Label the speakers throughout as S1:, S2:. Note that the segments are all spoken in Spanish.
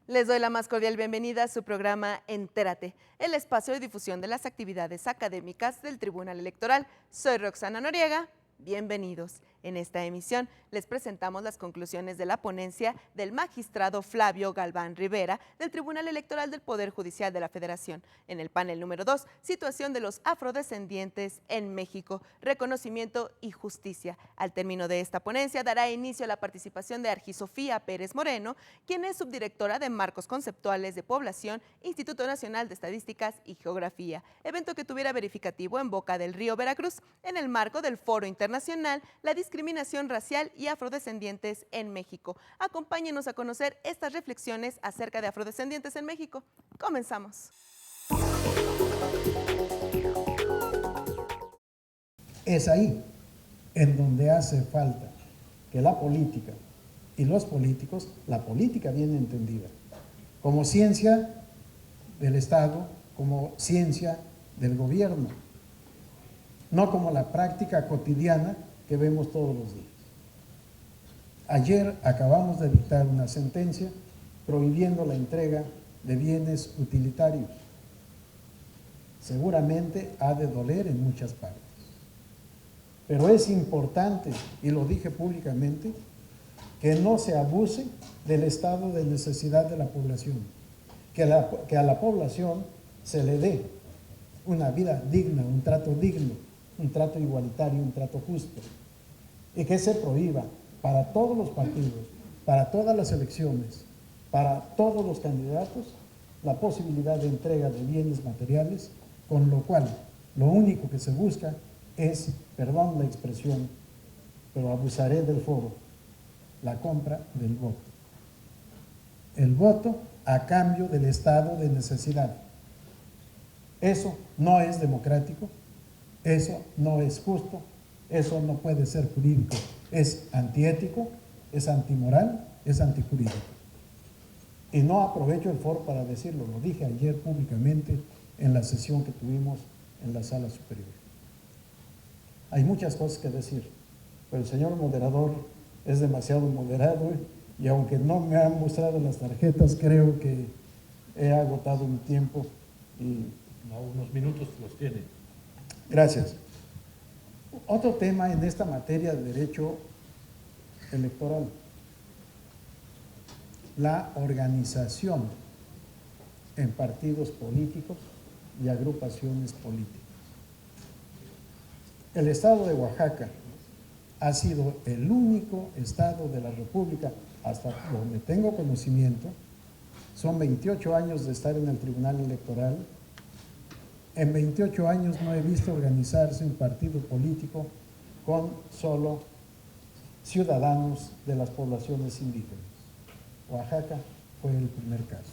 S1: Les doy la más cordial bienvenida a su programa Entérate, el espacio de difusión de las actividades académicas del Tribunal Electoral. Soy Roxana Noriega. Bienvenidos. En esta emisión les presentamos las conclusiones de la ponencia del magistrado Flavio Galván Rivera del Tribunal Electoral del Poder Judicial de la Federación. En el panel número 2, situación de los afrodescendientes en México, reconocimiento y justicia. Al término de esta ponencia dará inicio a la participación de Argisofía Pérez Moreno, quien es subdirectora de Marcos Conceptuales de Población, Instituto Nacional de Estadísticas y Geografía, evento que tuviera verificativo en Boca del Río, Veracruz, en el marco del Foro Internacional La Discriminación Racial y Afrodescendientes en México. Acompáñenos a conocer estas reflexiones acerca de afrodescendientes en México. Comenzamos.
S2: Es ahí en donde hace falta que la política y los políticos, la política bien entendida, como ciencia del Estado, como ciencia del gobierno, no como la práctica cotidiana que vemos todos los días. Ayer acabamos de dictar una sentencia prohibiendo la entrega de bienes utilitarios. Seguramente ha de doler en muchas partes, pero es importante, y lo dije públicamente, que no se abuse del estado de necesidad de la población, que a la población se le dé una vida digna, un trato digno, un trato igualitario, un trato justo, y que se prohíba para todos los partidos, para todas las elecciones, para todos los candidatos, la posibilidad de entrega de bienes materiales, con lo cual lo único que se busca es, perdón la expresión, pero abusaré del foro, la compra del voto. El voto a cambio del estado de necesidad. Eso no es democrático, eso no es justo, eso no puede ser jurídico, es antiético, es antimoral, es antijurídico. Y no aprovecho el foro para decirlo, lo dije ayer públicamente en la sesión que tuvimos en la sala superior. Hay muchas cosas que decir, pero el señor moderador es demasiado moderado y aunque no me han mostrado las tarjetas, creo que he agotado mi tiempo y
S3: unos minutos los tiene.
S2: Gracias. Otro tema en esta materia de derecho electoral, la organización en partidos políticos y agrupaciones políticas. El estado de Oaxaca ha sido el único estado de la República, hasta donde tengo conocimiento, son 28 años de estar en el Tribunal Electoral. En 28 años no he visto organizarse un partido político con solo ciudadanos de las poblaciones indígenas. Oaxaca fue el primer caso.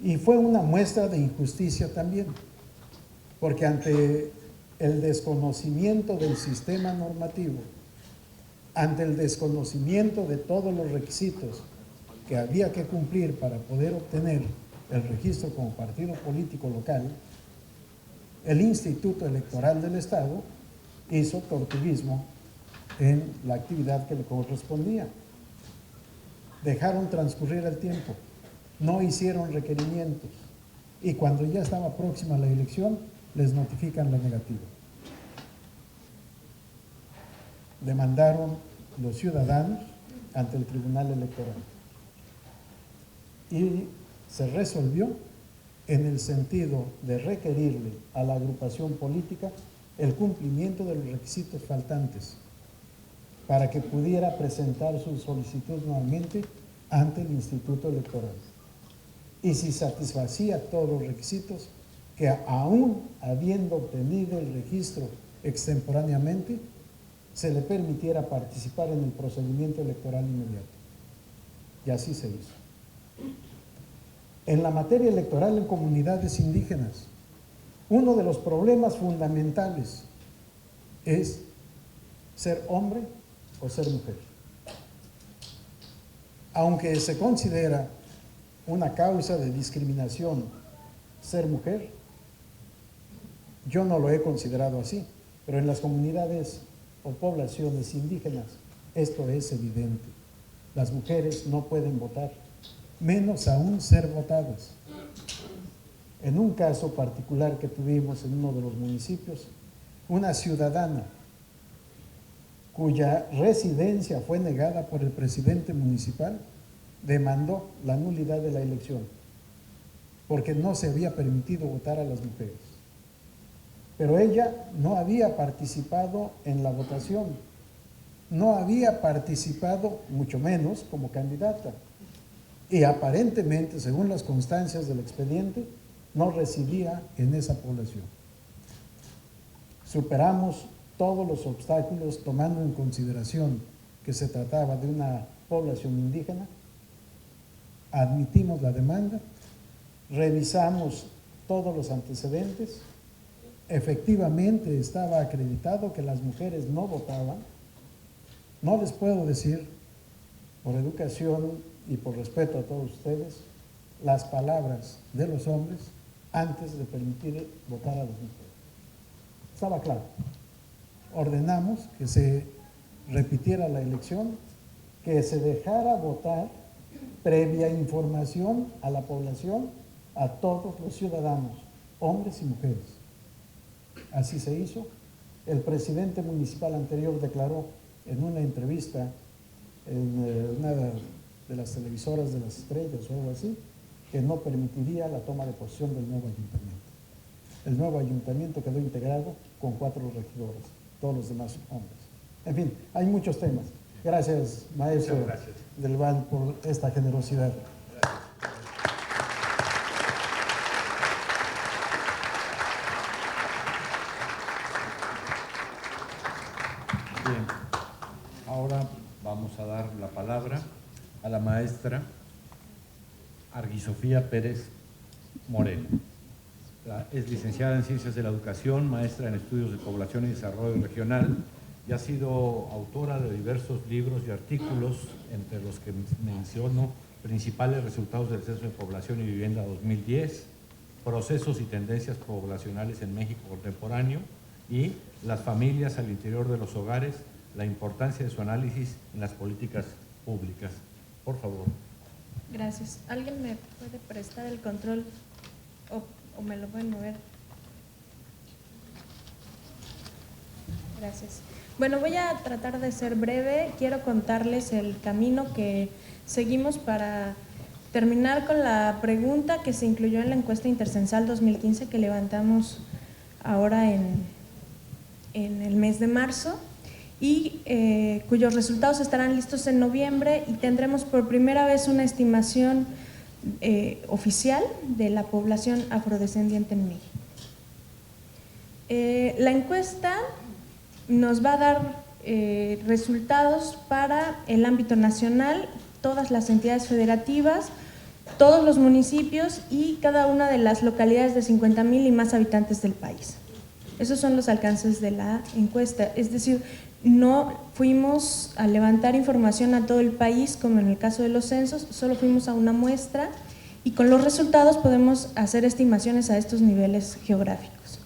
S2: Y fue una muestra de injusticia también, porque ante el desconocimiento del sistema normativo, ante el desconocimiento de todos los requisitos que había que cumplir para poder obtener el registro como partido político local, el Instituto Electoral del Estado hizo tortuguismo en la actividad que le correspondía. Dejaron transcurrir el tiempo, no hicieron requerimientos y cuando ya estaba próxima la elección, les notifican la negativa. Demandaron los ciudadanos ante el Tribunal Electoral y se resolvió en el sentido de requerirle a la agrupación política el cumplimiento de los requisitos faltantes para que pudiera presentar su solicitud nuevamente ante el Instituto Electoral. Y si satisfacía todos los requisitos, que aún habiendo obtenido el registro extemporáneamente, se le permitiera participar en el procedimiento electoral inmediato. Y así se hizo. En la materia electoral en comunidades indígenas, uno de los problemas fundamentales es ser hombre o ser mujer. Aunque se considera una causa de discriminación ser mujer, yo no lo he considerado así, pero en las comunidades o poblaciones indígenas esto es evidente. Las mujeres no pueden votar, menos aún ser votadas. En un caso particular que tuvimos en uno de los municipios, una ciudadana cuya residencia fue negada por el presidente municipal demandó la nulidad de la elección porque no se había permitido votar a las mujeres. Pero ella no había participado en la votación, no había participado, mucho menos como candidata, y aparentemente, según las constancias del expediente, no residía en esa población. Superamos todos los obstáculos tomando en consideración que se trataba de una población indígena, admitimos la demanda, revisamos todos los antecedentes, efectivamente estaba acreditado que las mujeres no votaban. No les puedo decir, por educación y por respeto a todos ustedes, las palabras de los hombres antes de permitir votar a las mujeres. Estaba claro. Ordenamos que se repitiera la elección, que se dejara votar previa información a la población, a todos los ciudadanos, hombres y mujeres. Así se hizo. El presidente municipal anterior declaró en una entrevista en una de las televisoras de las estrellas o algo así, que no permitiría la toma de posesión del nuevo ayuntamiento. El nuevo ayuntamiento quedó integrado con 4 regidores, todos los demás hombres. En fin, hay muchos temas. Gracias, maestro del Val, por esta generosidad.
S3: Bien, ahora vamos a dar la palabra a la maestra Arguisofía Pérez Moreno. Es licenciada en Ciencias de la Educación, maestra en Estudios de Población y Desarrollo Regional, y ha sido autora de diversos libros y artículos, entre los que menciono Principales Resultados del Censo de Población y Vivienda 2010, Procesos y Tendencias Poblacionales en México Contemporáneo y Las familias al interior de los hogares, la importancia de su análisis en las políticas públicas. Por favor.
S4: Gracias. ¿Alguien me puede prestar el control o me lo pueden mover? Gracias. Bueno, voy a tratar de ser breve. Quiero contarles el camino que seguimos para terminar con la pregunta que se incluyó en la encuesta intercensal 2015 que levantamos ahora en el mes de marzo y cuyos resultados estarán listos en noviembre y tendremos por primera vez una estimación oficial de la población afrodescendiente en México. La encuesta nos va a dar resultados para el ámbito nacional, todas las entidades federativas, todos los municipios y cada una de las localidades de 50,000 y más habitantes del país. Esos son los alcances de la encuesta, es decir, no fuimos a levantar información a todo el país como en el caso de los censos, solo fuimos a una muestra y con los resultados podemos hacer estimaciones a estos niveles geográficos.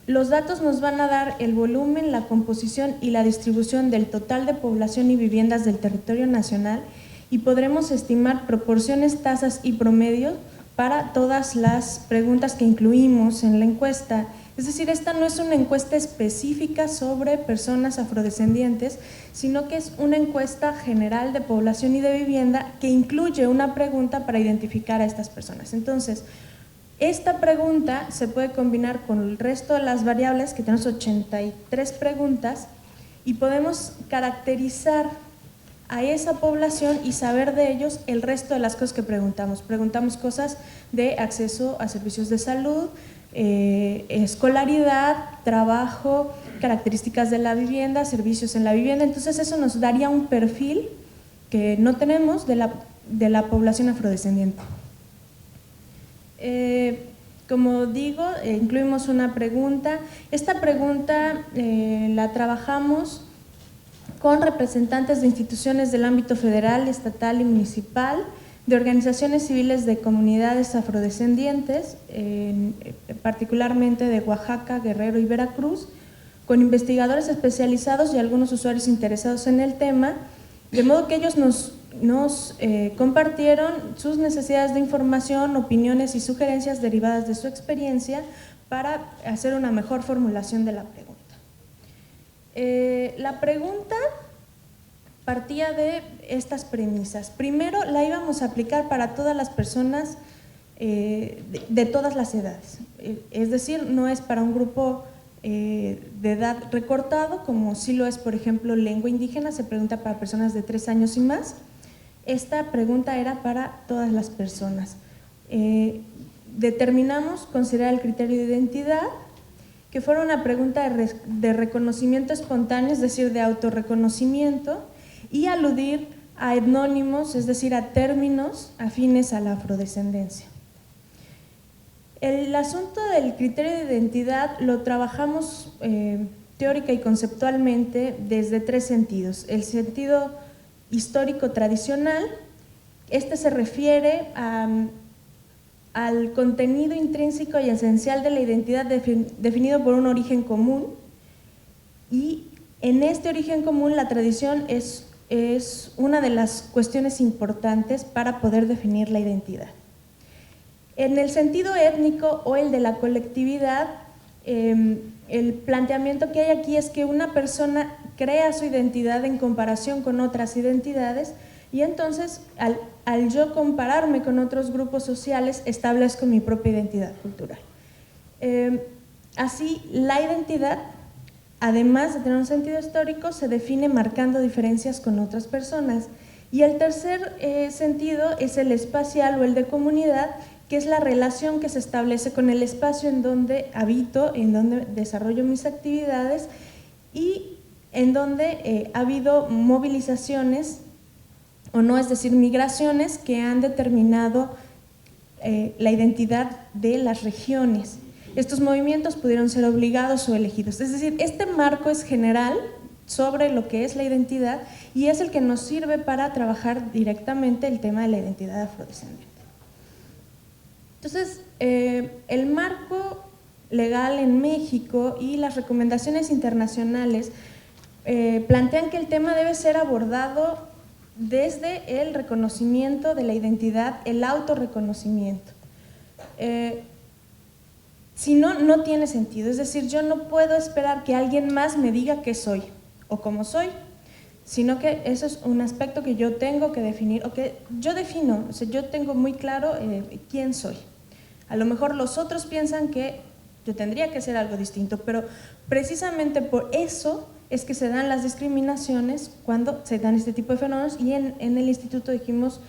S4: Los datos nos van a dar el volumen, la composición y la distribución del total de población y viviendas del territorio nacional y podremos estimar proporciones, tasas y promedios para todas las preguntas que incluimos en la encuesta. Es decir, esta no es una encuesta específica sobre personas afrodescendientes, sino que es una encuesta general de población y de vivienda que incluye una pregunta para identificar a estas personas. Entonces, esta pregunta se puede combinar con el resto de las variables, que tenemos 83 preguntas, y podemos caracterizar a esa población y saber de ellos el resto de las cosas que preguntamos. Preguntamos cosas de acceso a servicios de salud, escolaridad, trabajo, características de la vivienda, servicios en la vivienda. Entonces eso nos daría un perfil que no tenemos de la de la población afrodescendiente. Como digo, incluimos una pregunta. Esta pregunta la trabajamos con representantes de instituciones del ámbito federal, estatal y municipal, de organizaciones civiles de comunidades afrodescendientes, particularmente de Oaxaca, Guerrero y Veracruz, con investigadores especializados y algunos usuarios interesados en el tema, de modo que ellos nos compartieron sus necesidades de información, opiniones y sugerencias derivadas de su experiencia para hacer una mejor formulación de la pregunta. La pregunta partía de estas premisas. Primero, la íbamos a aplicar para todas las personas de todas las edades, es decir, no es para un grupo de edad recortado, como sí lo es, por ejemplo, lengua indígena, se pregunta para personas de 3 años y más. Esta pregunta era para todas las personas. Determinamos considerar el criterio de identidad, que fuera una pregunta de reconocimiento espontáneo, es decir, de autorreconocimiento, y aludir a etnónimos, es decir, a términos afines a la afrodescendencia. El asunto del criterio de identidad lo trabajamos teórica y conceptualmente desde 3 sentidos. El sentido histórico tradicional, este se refiere al contenido intrínseco y esencial de la identidad definido por un origen común, y en este origen común la tradición es una de las cuestiones importantes para poder definir la identidad. En el sentido étnico o el de la colectividad, el planteamiento que hay aquí es que una persona crea su identidad en comparación con otras identidades, y entonces al yo compararme con otros grupos sociales establezco mi propia identidad cultural. Así, la identidad, además de tener un sentido histórico, se define marcando diferencias con otras personas. Y el tercer sentido es el espacial o el de comunidad, que es la relación que se establece con el espacio en donde habito, en donde desarrollo mis actividades y en donde ha habido movilizaciones o no, es decir, migraciones que han determinado la identidad de las regiones. Estos movimientos pudieron ser obligados o elegidos. Es decir, este marco es general sobre lo que es la identidad y es el que nos sirve para trabajar directamente el tema de la identidad afrodescendiente. Entonces, el marco legal en México y las recomendaciones internacionales plantean que el tema debe ser abordado desde el reconocimiento de la identidad, el autorreconocimiento. Si no, no tiene sentido. Es decir, yo no puedo esperar que alguien más me diga qué soy o cómo soy, sino que eso es un aspecto que yo tengo que definir, o que yo defino, o sea, yo tengo muy claro quién soy. A lo mejor los otros piensan que yo tendría que ser algo distinto, pero precisamente por eso es que se dan las discriminaciones cuando se dan este tipo de fenómenos, y en el instituto dijimos,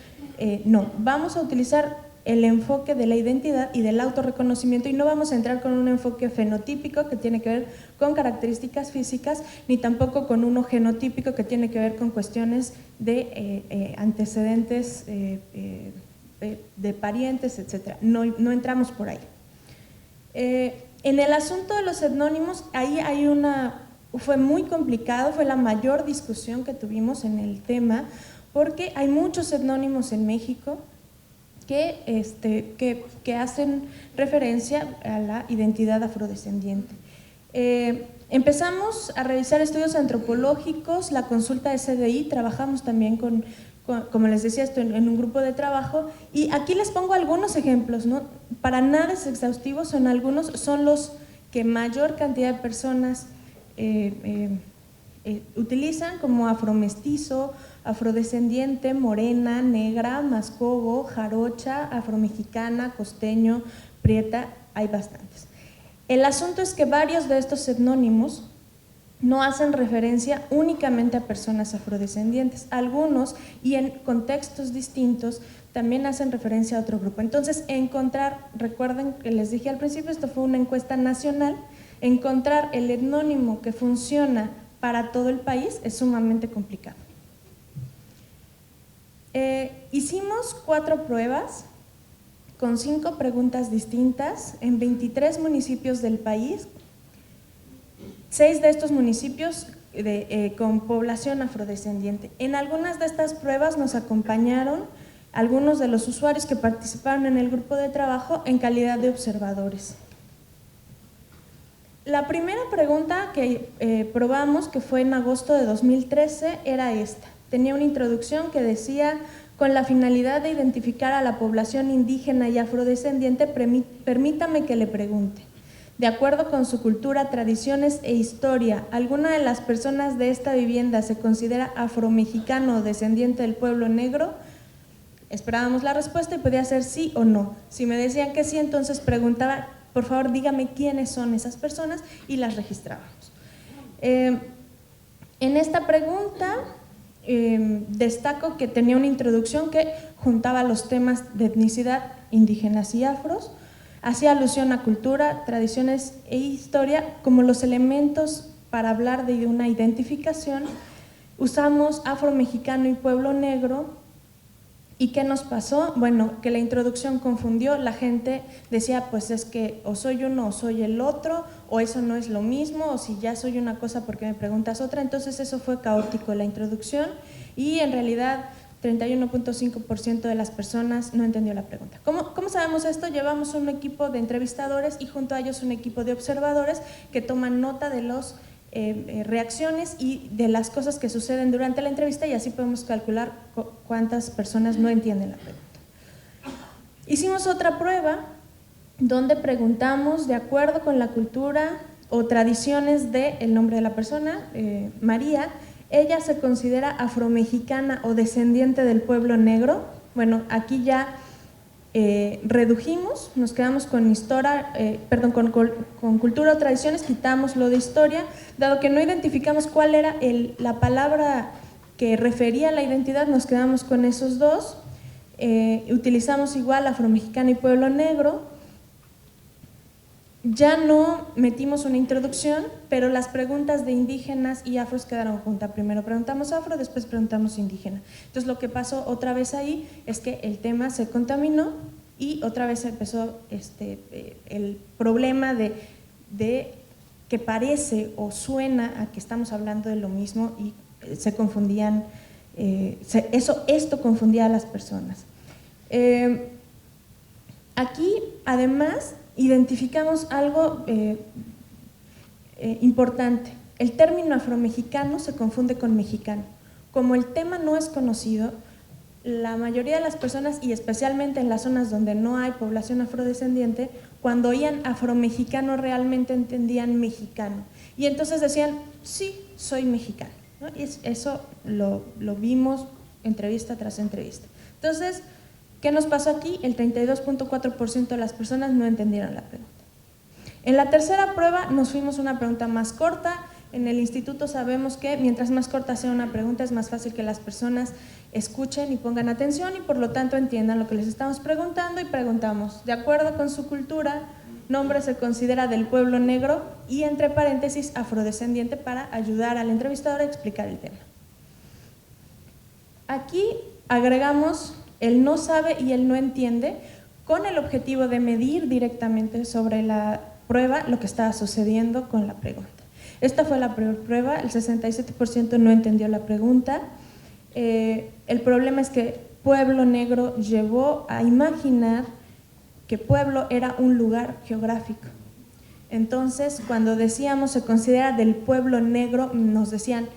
S4: no, vamos a utilizar el enfoque de la identidad y del autorreconocimiento, y no vamos a entrar con un enfoque fenotípico que tiene que ver con características físicas, ni tampoco con uno genotípico que tiene que ver con cuestiones de antecedentes de parientes, etc. No entramos por ahí. En el asunto de los etnónimos, ahí fue muy complicado, fue la mayor discusión que tuvimos en el tema, porque hay muchos etnónimos en México que hacen referencia a la identidad afrodescendiente. Empezamos a revisar estudios antropológicos, la consulta de CDI, trabajamos también como les decía, esto en un grupo de trabajo, y aquí les pongo algunos ejemplos, ¿no? Para nada es exhaustivo, son los que mayor cantidad de personas utilizan, como afromestizo, afrodescendiente, morena, negra, mascobo, jarocha, afromexicana, costeño, prieta, hay bastantes. El asunto es que varios de estos etnónimos no hacen referencia únicamente a personas afrodescendientes, algunos, y en contextos distintos, también hacen referencia a otro grupo. Entonces, recuerden que les dije al principio, esto fue una encuesta nacional, encontrar el etnónimo que funciona para todo el país es sumamente complicado. Hicimos 4 pruebas con 5 preguntas distintas en 23 municipios del país, 6 de estos municipios con población afrodescendiente. En algunas de estas pruebas nos acompañaron algunos de los usuarios que participaron en el grupo de trabajo en calidad de observadores. La primera pregunta que probamos, que fue en agosto de 2013, era esta. Tenía una introducción que decía: con la finalidad de identificar a la población indígena y afrodescendiente, permítame que le pregunte. De acuerdo con su cultura, tradiciones e historia, ¿alguna de las personas de esta vivienda se considera afromexicano o descendiente del pueblo negro? Esperábamos la respuesta y podía ser sí o no. Si me decían que sí, entonces preguntaba: por favor, dígame quiénes son esas personas, y las registrábamos. En esta pregunta destaco que tenía una introducción que juntaba los temas de etnicidad, indígenas y afros, hacía alusión a cultura, tradiciones e historia como los elementos para hablar de una identificación. Usamos afromexicano y pueblo negro. ¿Y qué nos pasó? Bueno, que la introducción confundió, la gente decía: pues es que o soy uno o soy el otro, o eso no es lo mismo, o si ya soy una cosa, ¿por qué me preguntas otra? Entonces eso fue caótico, la introducción, y en realidad 31.5% de las personas no entendió la pregunta. ¿Cómo sabemos esto? Llevamos un equipo de entrevistadores y junto a ellos un equipo de observadores que toman nota de los reacciones y de las cosas que suceden durante la entrevista, y así podemos calcular cuántas personas no entienden la pregunta. Hicimos otra prueba donde preguntamos, de acuerdo con la cultura o tradiciones del nombre de la persona, María, ¿ella se considera afromexicana o descendiente del pueblo negro? Bueno, aquí ya redujimos, nos quedamos con historia, con cultura o tradiciones, quitamos lo de historia, dado que no identificamos cuál era la palabra que refería a la identidad, nos quedamos con esos dos. Utilizamos igual afromexicano y pueblo negro. Ya no metimos una introducción, pero las preguntas de indígenas y afros quedaron juntas. Primero preguntamos afro, después preguntamos indígena. Entonces lo que pasó otra vez ahí es que el tema se contaminó y otra vez empezó el problema de que parece o suena a que estamos hablando de lo mismo y se confundían, esto confundía a las personas. Aquí además identificamos algo importante. El término afromexicano se confunde con mexicano. Como el tema no es conocido, la mayoría de las personas, y especialmente en las zonas donde no hay población afrodescendiente, cuando oían afromexicano realmente entendían mexicano. Y entonces decían: sí, soy mexicano, ¿no? Y eso lo vimos entrevista tras entrevista. Entonces, ¿qué nos pasó aquí? El 32.4% de las personas no entendieron la pregunta. En la tercera prueba nos fuimos a una pregunta más corta. En el instituto sabemos que mientras más corta sea una pregunta es más fácil que las personas escuchen y pongan atención y por lo tanto entiendan lo que les estamos preguntando, y preguntamos: de acuerdo con su cultura, nombre se considera del pueblo negro, y entre paréntesis afrodescendiente, para ayudar al entrevistador a explicar el tema. Aquí agregamos el no sabe y el no entiende, con el objetivo de medir directamente sobre la prueba lo que estaba sucediendo con la pregunta. Esta fue la peor prueba, el 67% no entendió la pregunta. El problema es que pueblo negro llevó a imaginar que pueblo era un lugar geográfico. Entonces, cuando decíamos se considera del pueblo negro, nos decían: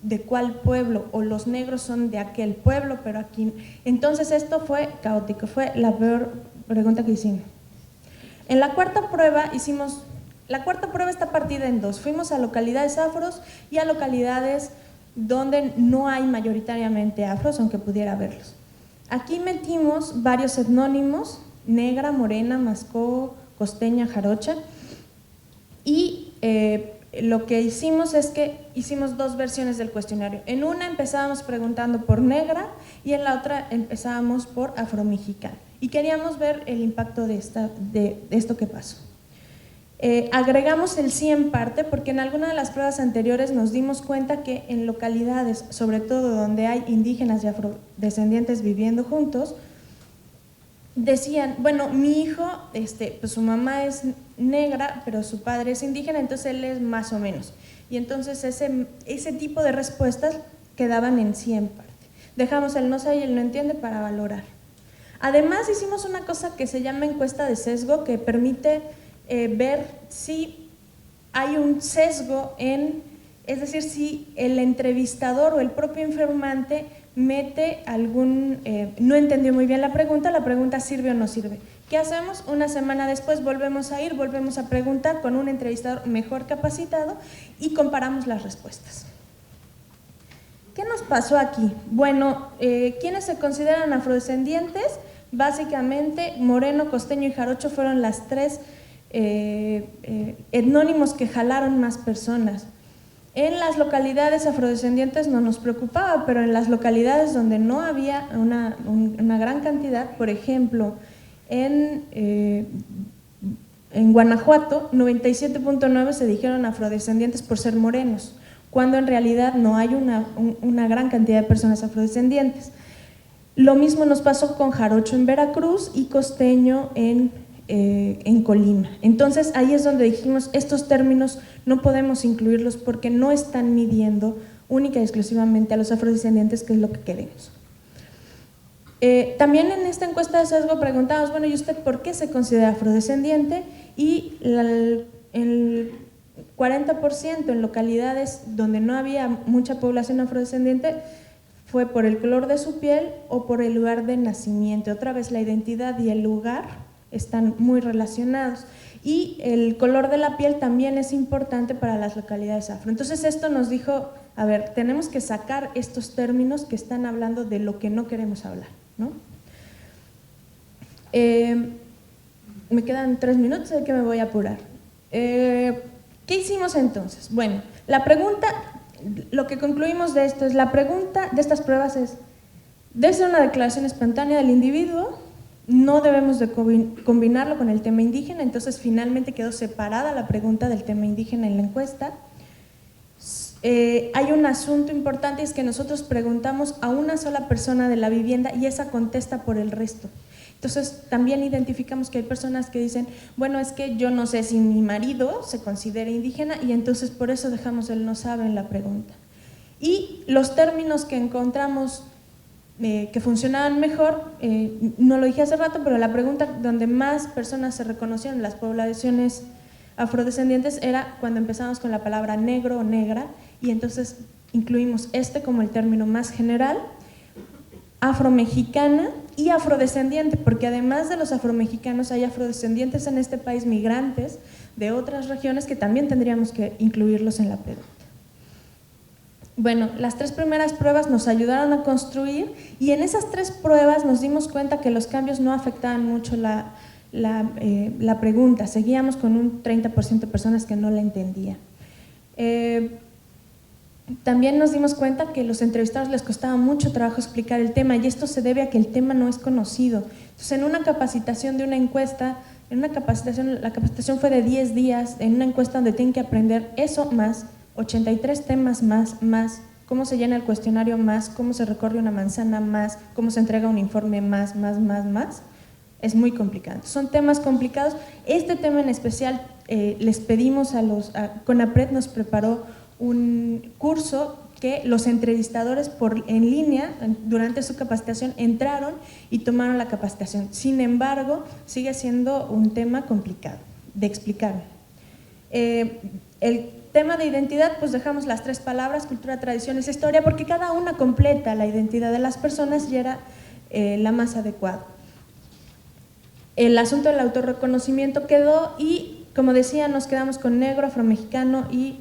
S4: ¿de cuál pueblo? O los negros son de aquel pueblo, pero aquí. Entonces esto fue caótico, fue la peor pregunta que hicimos. En la cuarta prueba la cuarta prueba está partida en dos. Fuimos a localidades afros y a localidades donde no hay mayoritariamente afros, aunque pudiera haberlos. Aquí metimos varios etnónimos: negra, morena, mascó, costeña, jarocha, y lo que hicimos es que hicimos dos versiones del cuestionario. En una empezábamos preguntando por negra y en la otra empezábamos por afromexicano. Y queríamos ver el impacto de esto que pasó. Agregamos el sí en parte porque en alguna de las pruebas anteriores nos dimos cuenta que en localidades, sobre todo donde hay indígenas y afrodescendientes viviendo juntos, decían, bueno, mi hijo, pues su mamá es negra, pero su padre es indígena, entonces él es más o menos. Y entonces ese tipo de respuestas quedaban en sí en parte. Dejamos el no sé y el no entiende para valorar. Además hicimos una cosa que se llama encuesta de sesgo, que permite ver si hay un sesgo es decir, si el entrevistador o el propio informante mete no entendió muy bien la pregunta sirve o no sirve. ¿Qué hacemos? Una semana después volvemos a ir, volvemos a preguntar con un entrevistador mejor capacitado y comparamos las respuestas. ¿Qué nos pasó aquí? Bueno, ¿quiénes se consideran afrodescendientes? Básicamente, moreno, costeño y jarocho fueron las tres etnónimos que jalaron más personas. En las localidades afrodescendientes no nos preocupaba, pero en las localidades donde no había una gran cantidad, por ejemplo, en Guanajuato, 97.9 se dijeron afrodescendientes por ser morenos, cuando en realidad no hay una gran cantidad de personas afrodescendientes. Lo mismo nos pasó con jarocho en Veracruz y costeño en Colima. Entonces ahí es donde dijimos, estos términos no podemos incluirlos porque no están midiendo única y exclusivamente a los afrodescendientes, que es lo que queremos. También en esta encuesta de sesgo preguntamos, bueno, ¿y usted por qué se considera afrodescendiente? Y el 40% en localidades donde no había mucha población afrodescendiente fue por el color de su piel o por el lugar de nacimiento. Otra vez, la identidad y el lugar están muy relacionados, y el color de la piel también es importante para las localidades afro. Entonces esto nos dijo, a ver, tenemos que sacar estos términos que están hablando de lo que no queremos hablar, ¿no? Me quedan 3 minutos, así que me voy a apurar. ¿Qué hicimos entonces? Bueno, la pregunta, lo que concluimos de esto es, la pregunta de estas pruebas es, debe ser una declaración espontánea del individuo, no debemos de combinarlo con el tema indígena, entonces finalmente quedó separada la pregunta del tema indígena en la encuesta. Hay un asunto importante, es que nosotros preguntamos a una sola persona de la vivienda y esa contesta por el resto. Entonces también identificamos que hay personas que dicen, bueno, es que yo no sé si mi marido se considera indígena, y entonces por eso dejamos el no sabe en la pregunta. Y los términos que encontramos que funcionaban mejor, no lo dije hace rato, pero la pregunta donde más personas se reconocieron, las poblaciones afrodescendientes, era cuando empezamos con la palabra negro o negra, y entonces incluimos como el término más general, afromexicana y afrodescendiente, porque además de los afromexicanos hay afrodescendientes en este país, migrantes de otras regiones, que también tendríamos que incluirlos en la pregunta. Bueno, las 3 primeras pruebas nos ayudaron a construir, y en esas 3 pruebas nos dimos cuenta que los cambios no afectaban mucho la pregunta. Seguíamos con un 30% de personas que no la entendían. También nos dimos cuenta que a los entrevistados les costaba mucho trabajo explicar el tema, y esto se debe a que el tema no es conocido. Entonces, en una capacitación de una encuesta, la capacitación fue de 10 días, en una encuesta donde tienen que aprender eso más 83 temas más, cómo se llena el cuestionario más, cómo se recorre una manzana más, cómo se entrega un informe más, es muy complicado. Son temas complicados. Este tema en especial les pedimos CONAPRED nos preparó un curso que los entrevistadores en línea durante su capacitación entraron y tomaron la capacitación. Sin embargo, sigue siendo un tema complicado de explicar. El tema de identidad, pues dejamos las 3 palabras, cultura, tradiciones, historia, porque cada una completa la identidad de las personas y era la más adecuada. El asunto del autorreconocimiento quedó, y como decía, nos quedamos con negro, afromexicano y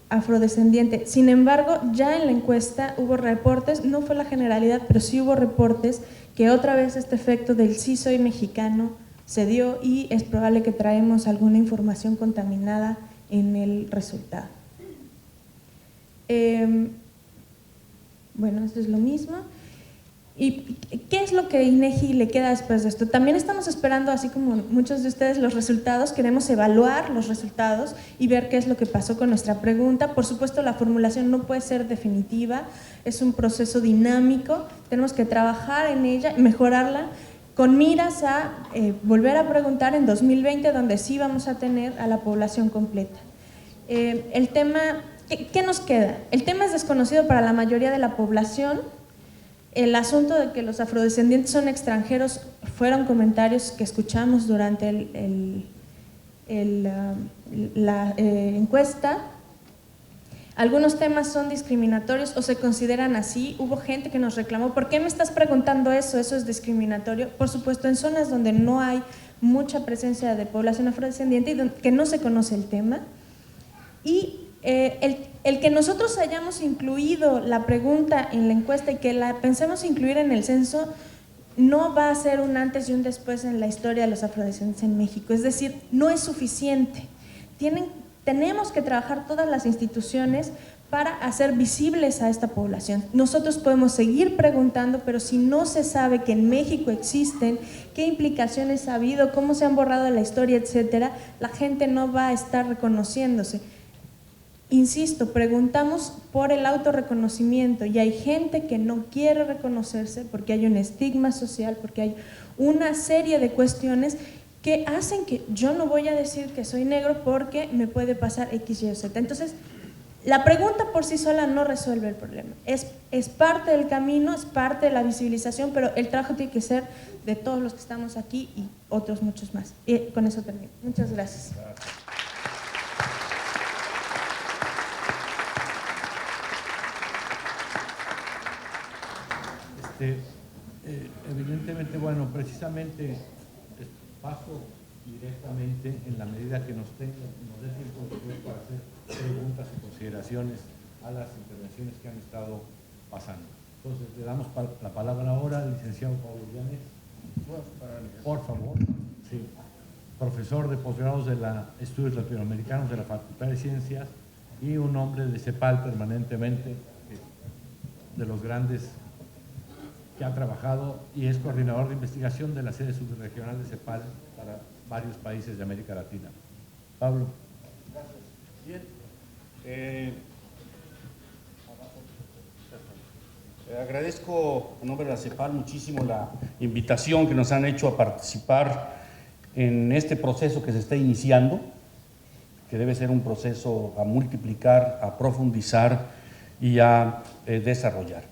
S4: afrodescendiente. Sin embargo, ya en la encuesta hubo reportes, no fue la generalidad, pero sí hubo reportes que otra vez este efecto del sí soy mexicano se dio, y es probable que traemos alguna información contaminada en el resultado. Bueno, esto es lo mismo. ¿Y qué es lo que INEGI le queda después de esto? También estamos esperando, así como muchos de ustedes, los resultados. Queremos evaluar los resultados y ver qué es lo que pasó con nuestra pregunta. Por supuesto, la formulación no puede ser definitiva, es un proceso dinámico, tenemos que trabajar en ella, mejorarla, con miras a volver a preguntar en 2020, donde sí vamos a tener a la población completa. El tema, ¿qué nos queda? El tema es desconocido para la mayoría de la población. El asunto de que los afrodescendientes son extranjeros fueron comentarios que escuchamos durante la encuesta. Algunos temas son discriminatorios o se consideran así. Hubo gente que nos reclamó, ¿por qué me estás preguntando eso? Eso es discriminatorio. Por supuesto, en zonas donde no hay mucha presencia de población afrodescendiente y que no se conoce el tema. Y el que nosotros hayamos incluido la pregunta en la encuesta y que la pensemos incluir en el censo no va a ser un antes y un después en la historia de los afrodescendientes en México. Es decir, no es suficiente. Tenemos que trabajar todas las instituciones para hacer visibles a esta población. Nosotros podemos seguir preguntando, pero si no se sabe que en México existen, qué implicaciones ha habido, cómo se han borrado la historia, etcétera, la gente no va a estar reconociéndose. Insisto, preguntamos por el autorreconocimiento y hay gente que no quiere reconocerse porque hay un estigma social, porque hay una serie de cuestiones que hacen que yo no voy a decir que soy negro porque me puede pasar X, Y o Z. Entonces, la pregunta por sí sola no resuelve el problema. Es parte del camino, es parte de la visibilización, pero el trabajo tiene que ser de todos los que estamos aquí y otros muchos más. Y con eso termino. Muchas gracias.
S3: Evidentemente, bueno, precisamente paso directamente en la medida que nos dé tiempo después para hacer preguntas y consideraciones a las intervenciones que han estado pasando. Entonces, le damos la palabra ahora al licenciado Pablo Llanes. Por favor. Sí. Profesor de posgrados de la Estudios Latinoamericanos de la Facultad de Ciencias y un hombre de CEPAL permanentemente, de los grandes que ha trabajado y es coordinador de investigación de la sede subregional de CEPAL para varios países de América Latina. Pablo.
S5: Bien. Agradezco en nombre de la CEPAL muchísimo la invitación que nos han hecho a participar en este proceso que se está iniciando, que debe ser un proceso a multiplicar, a profundizar y a desarrollar.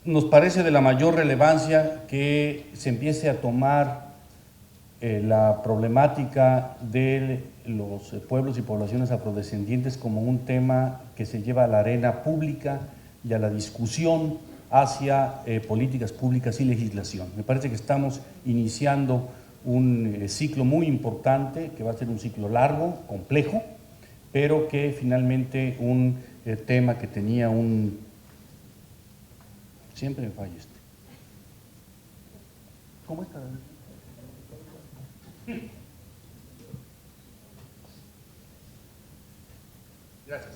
S5: Nos parece de la mayor relevancia que se empiece a tomar la problemática de los pueblos y poblaciones afrodescendientes como un tema que se lleva a la arena pública y a la discusión hacia políticas públicas y legislación. Me parece que estamos iniciando un ciclo muy importante, que va a ser un ciclo largo, complejo, pero que finalmente un tema que tenía un... Siempre me falla este. ¿Cómo está? Gracias.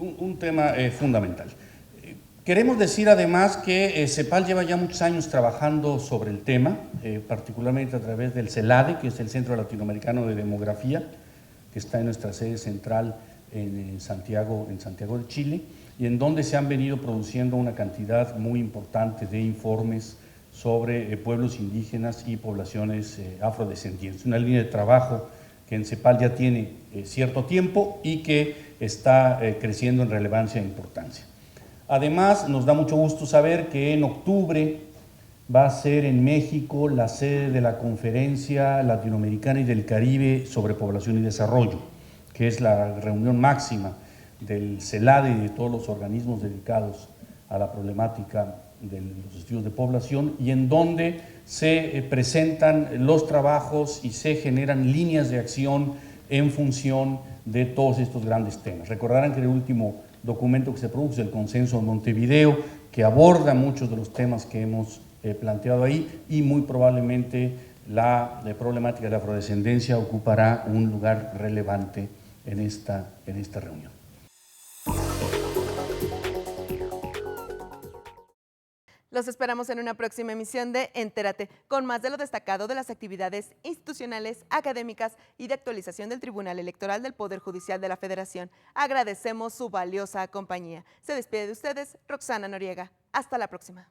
S5: Un tema fundamental. Queremos decir además que CEPAL lleva ya muchos años trabajando sobre el tema, particularmente a través del CELADE, que es el Centro Latinoamericano de Demografía, que está en nuestra sede central en Santiago de Chile, y en donde se han venido produciendo una cantidad muy importante de informes sobre pueblos indígenas y poblaciones afrodescendientes. Una línea de trabajo que en CEPAL ya tiene cierto tiempo y que está creciendo en relevancia e importancia. Además, nos da mucho gusto saber que en octubre va a ser en México la sede de la Conferencia Latinoamericana y del Caribe sobre Población y Desarrollo, que es la reunión máxima del CELADE y de todos los organismos dedicados a la problemática de los estudios de población, y en donde se presentan los trabajos y se generan líneas de acción en función de todos estos grandes temas. Recordarán que el último documento que se produce, el Consenso de Montevideo, que aborda muchos de los temas que hemos planteado ahí, y muy probablemente la problemática de la afrodescendencia ocupará un lugar relevante en esta reunión.
S1: Los esperamos en una próxima emisión de Entérate, con más de lo destacado de las actividades institucionales, académicas y de actualización del Tribunal Electoral del Poder Judicial de la Federación. Agradecemos su valiosa compañía. Se despide de ustedes Roxana Noriega. Hasta la próxima.